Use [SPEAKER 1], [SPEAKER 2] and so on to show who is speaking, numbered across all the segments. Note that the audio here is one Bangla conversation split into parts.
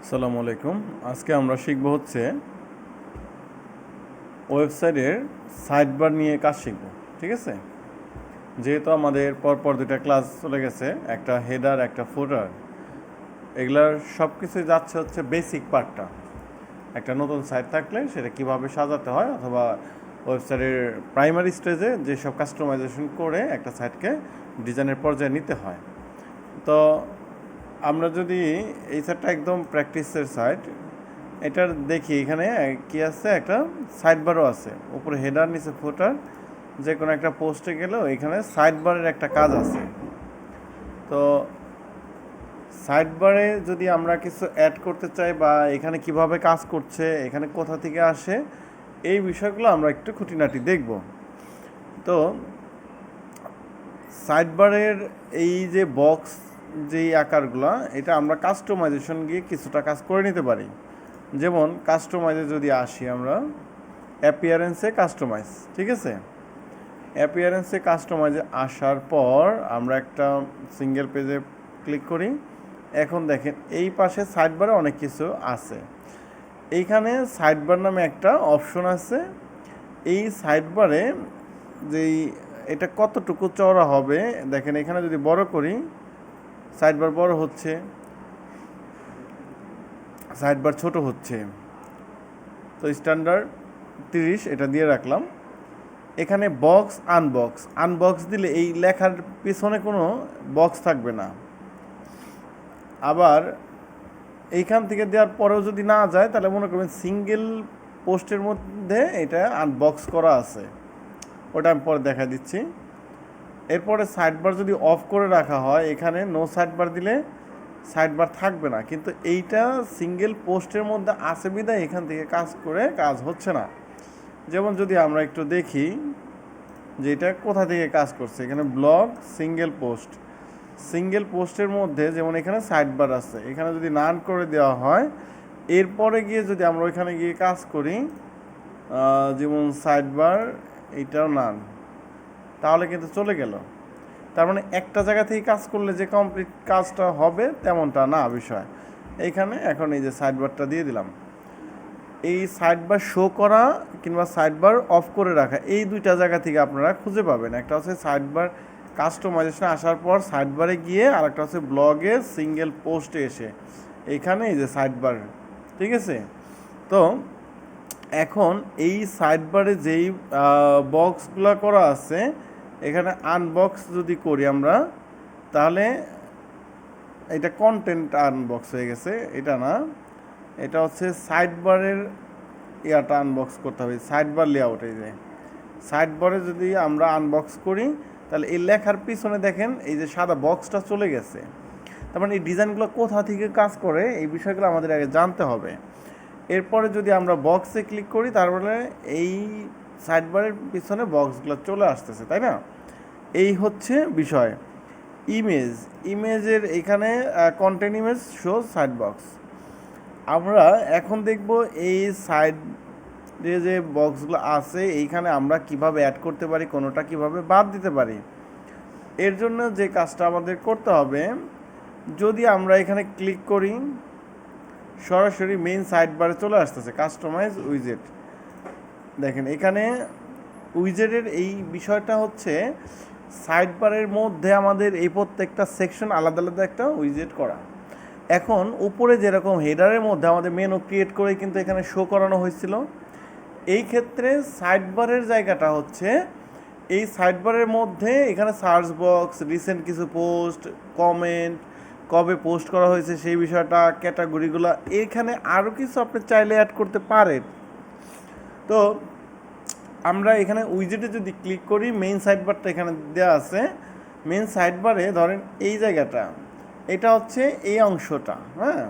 [SPEAKER 1] আসসালামু আলাইকুম। আজকে আমরা শিখব হচ্ছে ওয়েবসাইটের সাইডবার নিয়ে কাজ শিখব। ঠিক আছে, যেহেতু আমাদের পরপর দুটা ক্লাস চলে গেছে, একটা হেডার একটা ফুটার, এগুলার সব কিছুই যাচ্ছে হচ্ছে বেসিক পার্টটা। একটা নতুন সাইট থাকলে সেটা কিভাবে সাজাতে হয়, অথবা ওয়েবসাইটের প্রাইমারি স্টেজে যেসব কাস্টমাইজেশন করে একটা সাইটকে ডিজাইনের পর্যায়ে নিতে হয়। তো আমরা যদি এই সাইটটা একদম প্র্যাকটিসের সাইট, এটার দেখি এখানে কি আছে, একটা সাইড বারও আছে, উপরে হেডার নিচে ফুটার, যে কোনো একটা পোস্টে গেলেও এখানে সাইড বারের একটা কাজ আছে। তো সাইড বারে যদি আমরা কিছু অ্যাড করতে চাই, বা এখানে কিভাবে কাজ করছে, এখানে কোথা থেকে আসে, এই বিষয়গুলো আমরা একটু খুঁটিনাটি দেখব। তো সাইড বারের এই যে বক্স, যেই আকারগুলো, এটা আমরা কাস্টমাইজেশন গিয়ে কিছুটা কাজ করে নিতে পারি। যেমন কাস্টমাইজে যদি আসি আমরা, অ্যাপিয়ারেন্সে কাস্টমাইজ, ঠিক আছে, অ্যাপিয়ারেন্সে কাস্টমাইজে আসার পর আমরা একটা সিঙ্গেল পেজে ক্লিক করি। এখন দেখেন এই পাশে সাইডবারে অনেক কিছু আছে। এইখানে সাইডবার নামে একটা অপশন আছে। এই সাইডবারে যেই এটা কতটুকু চওড়া হবে দেখেন, এখানে যদি বড় করি সাইডবার বড় হচ্ছে, সাইডবার ছোট হচ্ছে। তো স্ট্যান্ডার্ড 30 এটা দিয়ে রাখলাম। এখানে বক্স আনবক্স, আনবক্স দিলে এই লেখার পিছনে কোনো বক্স থাকবে না। আবার এইখান থেকে দেওয়ার পরেও যদি না যায়, তাহলে মনে করবেন সিঙ্গেল পোস্টের মধ্যে এটা আনবক্স করা আছে, ওটা আমি পরে দেখা দিচ্ছি। এরপরে সাইডবার যদি অফ করে রাখা হয়, এখানে নো সাইডবার দিলে সাইডবার থাকবে না, কিন্তু এইটা সিঙ্গেল পোস্টের মধ্যে আছে বিদায় এখান থেকে কাজ করে কাজ হচ্ছে না। যেমন যদি আমরা একটু দেখি যে এটা কোথা থেকে কাজ করছে, এখানে ব্লগ সিঙ্গেল পোস্ট, সিঙ্গেল পোস্টের মধ্যে যেমন এখানে সাইডবার আছে, এখানে যদি নান করে দেওয়া হয়, এরপরে গিয়ে যদি আমরা ওইখানে গিয়ে কাজ করি, যেমন সাইডবার এইটাও নান, তাহলে কিন্তু চলে গেল। তার মানে একটা জায়গা থেকে কাজ করলে যে কমপ্লিট কাজটা হবে তেমনটা না বিষয়। এইখানে এখন এই যে সাইডবারটা দিয়ে দিলাম। এই সাইডবার শো করা কিংবা সাইডবার অফ করে রাখা, এই দুইটা জায়গা থেকে আপনারা খুঁজে পাবেন। একটা হচ্ছে সাইডবার কাস্টমাইজেশনে আসার পর সাইডবারে গিয়ে, আর একটা হচ্ছে ব্লগে সিঙ্গেল পোস্টে এসে, এইখানে এই যে সাইডবার, ঠিক আছে। তো এখন এই সাইডবারে যেই বক্সগুলো করা আছে, এখানে আনবক্স যদি করি আমরা, তাহলে এটা কন্টেন্ট আনবক্স হয়ে গেছে, এটা না, এটা হচ্ছে সাইডবারের ইয়াটা আনবক্স করতে হবে, সাইডবার লেআউট। এই যে সাইডবারে যদি আমরা আনবক্স করি, তাহলে এই লেখার পিছনে দেখেন এই যে সাদা বক্সটা চলে গেছে। তার মানে এই ডিজাইনগুলো কোথা থেকে কাজ করে, এই বিষয়গুলো আমাদের আগে জানতে হবে। এরপরে যদি আমরা বক্সে ক্লিক করি, তারপরে এই সাইডবারের পিছনে বক্সগুলো চলে আসতেছে, তাই না? এই হচ্ছে বিষয়। ইমেজ, ইমেজের এখানে content image show side box. আমরা এখন দেখব এই সাইডে যে বক্সগুলো আছে, এইখানে আমরা কিভাবে অ্যাড করতে পারি, কোনোটা কিভাবে বাদ দিতে পারি। এর জন্য যে কাজটা আমাদের করতে হবে, যদি আমরা এখানে ক্লিক করি, সরাসরি মেইন সাইড বারে চলে আসতেছে কাস্টমাইজ উইজেট। দেখেন এখানে উইজেটের এই বিষয়টা হচ্ছে সাইড বারের মধ্যে আমাদের এই প্রত্যেকটা সেকশন আলাদা আলাদা একটা উইজেট করা। এখন উপরে যেরকম হেডারের মধ্যে আমাদের মেনু ক্রিয়েট করে কিন্তু এখানে শো করানো হয়েছিল, এই ক্ষেত্রে সাইড বারের জায়গাটা হচ্ছে এই সাইড বারের মধ্যে এখানে সার্চ বক্স, রিসেন্ট কিছু পোস্ট, কমেন্ট, কবে পোস্ট করা হয়েছে সেই বিষয়টা, ক্যাটাগরিগুলো, এখানে আরও কিছু আপনি চাইলে অ্যাড করতে পারেন। তো আমরা এখানে উইজেটে যদি ক্লিক করি, মেইন সাইডবারটা এখানে দেওয়া আছে। মেইন সাইডবারে ধরেন এই জায়গাটা, এটা হচ্ছে এই অংশটা, হ্যাঁ।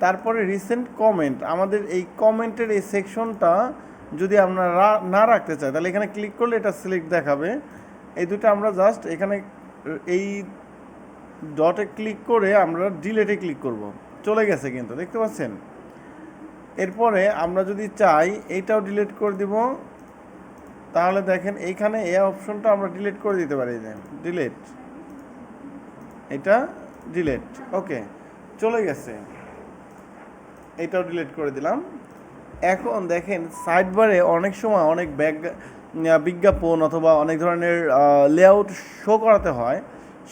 [SPEAKER 1] তারপরে রিসেন্ট কমেন্ট, আমাদের এই কমেন্টের এই সেকশনটা যদি আমরা না রাখতে চাই, তাহলে এখানে ক্লিক করলে এটা সিলেক্ট দেখাবে। এই দুটো আমরা জাস্ট এখানে এই ডটে ক্লিক করে আমরা ডিলেটে ক্লিক করব, চলে গেছে কিন্তু, দেখতে পাচ্ছেন। এরপরে আমরা যদি চাই এইটাও ডিলিট করে দিব, তাহলে দেখেন এইখানে এই অপশনটা আমরা ডিলিট করে দিতে পারি, যে ডিলিট, এটা ডিলিট, ওকে, চলে গেছে। এটাও ডিলিট করে দিলাম। এখন দেখেন সাইড বারে অনেক সময় অনেক বিজ্ঞাপন অথবা অনেক ধরনের লেআউট শো করাতে হয়।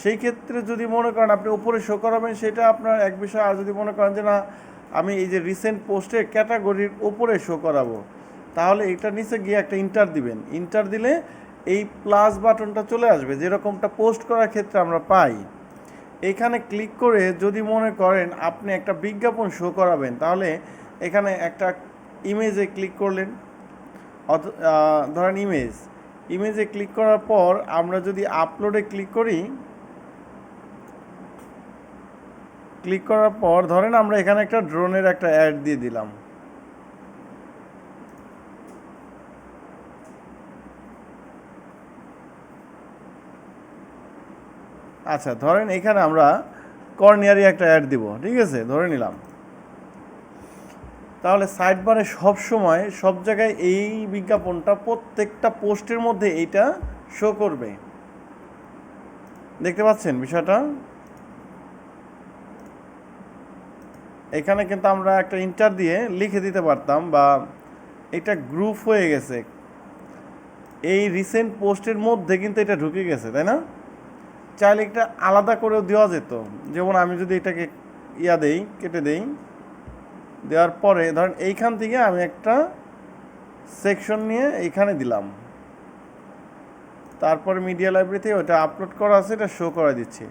[SPEAKER 1] সেই ক্ষেত্রে যদি মনে করেন আপনি উপরে শো করাবেন সেটা আপনার এক বিষয়, আর যদি মনে করেন যে না আমি এই যে রিসেন্ট পোস্টের ক্যাটাগরির উপরে শো করাবো, তাহলে এটা নিচে গিয়ে একটা ইন্টার দিবেন। ইন্টার দিলে এই প্লাস বাটনটা চলে আসবে, যেরকমটা পোস্ট করার ক্ষেত্রে আমরা পাই। এখানে ক্লিক করে যদি মনে করেন আপনি একটা বিজ্ঞাপন শো করাবেন, তাহলে এখানে একটা ইমেজে ক্লিক করলেন, ধরেন ইমেজে ক্লিক করার পর আমরা যদি আপলোডে ক্লিক করার পর ধরেন আমরা এখানে একটা ড্রোনের একটা অ্যাড দিয়ে দিলাম। আচ্ছা, ধরেন এখানে আমরা কর্নিয়ারি একটা অ্যাড দিব, ঠিক আছে, ধরে নিলাম। তাহলে সাইড বারে সবসময় সব জায়গায় এই বিজ্ঞাপনটা প্রত্যেকটা পোস্টের মধ্যে এইটা শো করবে। দেখতে পাচ্ছেন বিষয়টা? এখানে কিন্তু আমরা একটা ইন্টার দিয়ে লিখে দিতে পারতাম, বা এটা গ্রুপ হয়ে গেছে, এই রিসেন্ট পোস্টের মধ্যে কিন্তু এটা ঢুকে গেছে, তাই না? চাইলে একটা আলাদা করেও দেওয়া যেত। যেমন আমি যদি এটাকে কেটে দেই, দেওয়ার পরে ধরেন এইখান থেকে আমি একটা সেকশন নিয়ে এইখানে দিলাম, তারপরে মিডিয়া লাইব্রেরিতে ওটা আপলোড করা আছে, এটা শো করে দিচ্ছি।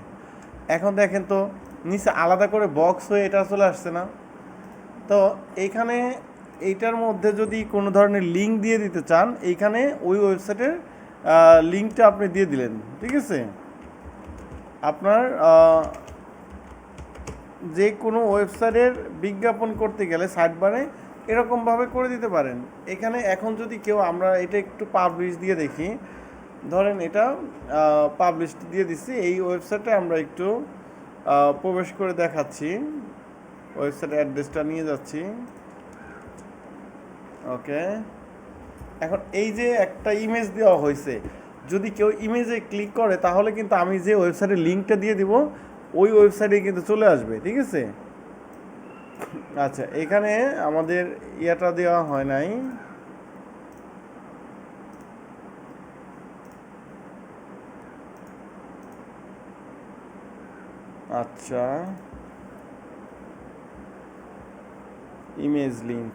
[SPEAKER 1] এখন দেখেন তো নিচে আলাদা করে বক্স হয়ে এটা চলে আসছে না? তো এইখানে এইটার মধ্যে যদি কোনো ধরনের লিঙ্ক দিয়ে দিতে চান, এইখানে ওই ওয়েবসাইটের লিঙ্কটা আপনি দিয়ে দিলেন, ঠিক আছে? আপনার যে কোনো ওয়েবসাইটের বিজ্ঞাপন করতে গেলে সাইড বারে এরকমভাবে করে দিতে পারেন। এখানে এখন যদি কেউ, আমরা এটা একটু পাবলিশ দিয়ে দেখি, ধরেন এটা পাবলিশ দিয়ে দিচ্ছি, এই ওয়েবসাইটে আমরা একটু প্রবেশ করে দেখাচ্ছি, ওয়েবসাইট অ্যাড্রেসটা নিয়ে যাচ্ছি। ওকে, এখন এই যে একটা ইমেজ দেওয়া হয়েছে, যদি কেউ ইমেজে ক্লিক করে তাহলে কিন্তু আমি যে ওয়েবসাইটের লিঙ্কটা দিয়ে দিব ওই ওয়েবসাইটে কিন্তু চলে আসবে, ঠিক আছে? আচ্ছা, এখানে আমাদের ইয়াটা দেওয়া হয় নাই। আচ্ছা, ইমেজ লিঙ্ক,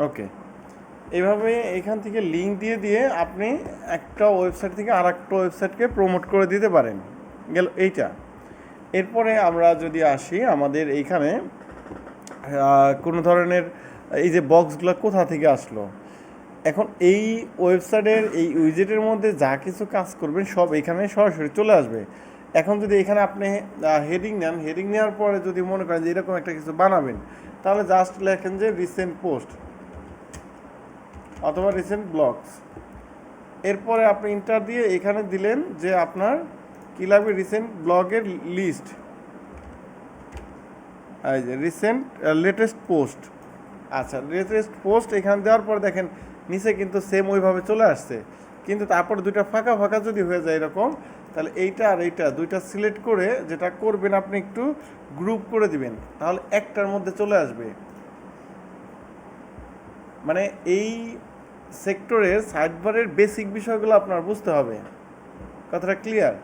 [SPEAKER 1] ওকে। এইভাবে এখান থেকে লিঙ্ক দিয়ে দিয়ে আপনি একটা ওয়েবসাইট থেকে আর একটা ওয়েবসাইটকে প্রমোট করে দিতে পারেন। গেল এইটা। এরপরে আমরা যদি আসি আমাদের এইখানে কোনো ধরনের এই যে বক্সগুলো কোথা থেকে আসলো, এখন এই ওয়েবসাইটের এই উইজেটের মধ্যে যা কিছু কাজ করবেন সব এখানে সরাসরি চলে আসবে। এখন যদি এখানে আপনি হেডিং নেন, হেডিং নেওয়ার পরে যদি মনে করেন যে এরকম একটা কিছু বানাবেন, তাহলে জাস্ট লেখেন যে রিসেন্ট পোস্ট অথবা রিসেন্ট ব্লগস। এরপরে আপনি ইন্টার দিয়ে এখানে দিলেন যে আপনার কী লাগবে, রিসেন্ট ব্লগের লিস্ট, এই যে রিসেন্ট লেটেস্ট পোস্ট। আচ্ছা, লেটেস্ট পোস্ট এখানে দেওয়ার পর দেখেন নিচে কিন্তু সেম ওইভাবে চলে আসছে, কিন্তু তারপর দুইটা ফাঁকা ফাঁকা যদি হয়ে যায় এরকম, তাহলে এইটা আর এইটা দুইটা সিলেক্ট করে যেটা করবেন আপনি একটু গ্রুপ করে দিবেন, তাহলে একটার মধ্যে চলে আসবে। মানে এই সেক্টরের সাইডবারের বেসিক বিষয়গুলো আপনার বুঝতে হবে। কথাটা ক্লিয়ার?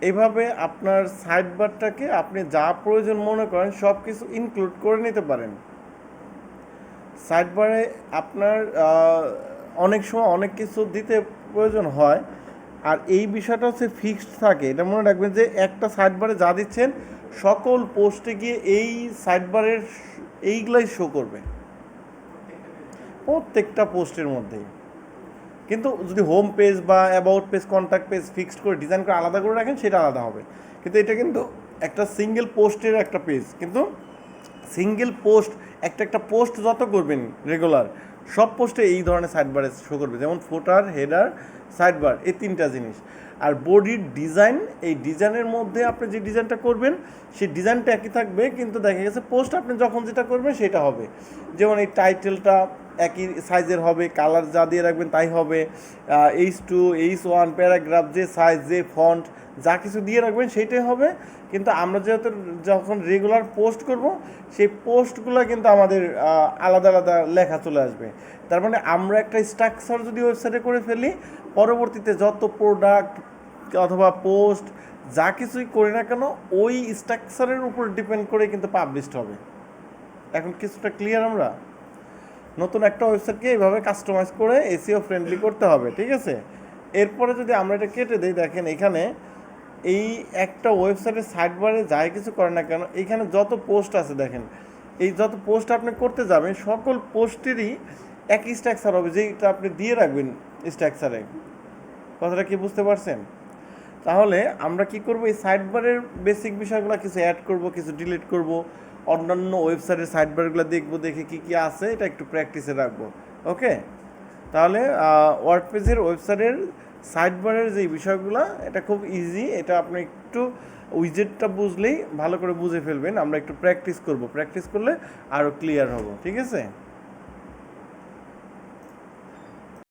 [SPEAKER 1] এইভাবে আপনার সাইডবারটাকে আপনি যা প্রয়োজন মনে করেন সব কিছু ইনক্লুড করে নিতে পারেন। সাইডবারে আপনার অনেক সময় অনেক কিছু দিতে প্রয়োজন হয়, আর এই বিষয়টা হচ্ছে ফিক্সড থাকে। এটা মনে রাখবেন যে একটা সাইডবারে যা দিচ্ছেন সকল পোস্টে গিয়ে এই সাইডবারের এইগুলাই শো করবে প্রত্যেকটা পোস্টের মধ্যেই। কিন্তু যদি হোম পেজ বা about page, contact page fixed করে ডিজাইন করে আলাদা করে রাখেন সেটা আলাদা হবে, কিন্তু এটা কিন্তু একটা সিঙ্গেল পোস্টের একটা পেজ, কিন্তু সিঙ্গেল পোস্ট একটা পোস্ট যত করবেন রেগুলার, সব পোস্টে এই ধরনের সাইড বারে শো করবে, যেমন ফুটার, হেডার, সাইড বার, এই তিনটা জিনিস। আর বডির ডিজাইন, এই ডিজাইনের মধ্যে আপনি যে ডিজাইনটা করবেন সেই ডিজাইনটা একই থাকবে, কিন্তু দেখা গেছে পোস্ট আপনি যখন যেটা করবেন সেটা হবে। যেমন এই টাইটেলটা একই সাইজের হবে, কালার যা দিয়ে রাখবেন তাই হবে, H2 H1 প্যারাগ্রাফ যে সাইজ, যে ফন্ট, যা কিছু দিয়ে রাখবেন সেইটাই হবে। কিন্তু আমরা যেহেতু যখন রেগুলার পোস্ট করব, সেই পোস্টগুলো কিন্তু আমাদের আলাদা আলাদা লেখা চলে আসবে। তার মানে আমরা একটা স্ট্রাকচার যদি ওয়েবসাইটে করে ফেলি, পরবর্তীতে যত প্রোডাক্ট অথবা পোস্ট যা কিছুই করি না কেন, ওই স্ট্রাকচারের উপর ডিপেন্ড করে কিন্তু পাবলিশড হবে। এখন কিছুটা ক্লিয়ার? আমরা নতুন একটা ওয়েবসাইটকে এইভাবে কাস্টমাইজ করে এসইও ফ্রেন্ডলি করতে হবে, ঠিক আছে? এরপরে যদি আমরা এটা কেটে দিই, দেখেন এখানে এই একটা ওয়েবসাইটের সাইড বারে যাই কিছু করে না কেন, এখানে যত পোস্ট আছে দেখেন, এই যত পোস্ট আপনি করতে যাবেন সকল পোস্টেরই একই স্ট্রাকচার হবে, যেটা আপনি দিয়ে রাখবেন স্ট্রাকচারে। কথাটা কি বুঝতে পারছেন? তাহলে আমরা কি করব, এই সাইড বারের বেসিক বিষয়গুলো কিছু অ্যাড করব, কিছু ডিলিট করব, অন্যান্য ওয়েবসাইটের সাইড বারগুলো দেখবো, দেখে কি কি আছে এটা একটু প্র্যাকটিসে রাখবো। ওকে, তাহলে ওয়ার্ডপ্রেসের ওয়েবসাইটের সাইড বারের যে বিষয়গুলো, এটা খুব ইজি। এটা আপনি একটু উইজেটটা বুঝলেই ভালো করে বুঝে ফেলবেন। আমরা একটু প্র্যাকটিস করব, প্র্যাকটিস করলে আরও ক্লিয়ার হব, ঠিক আছে?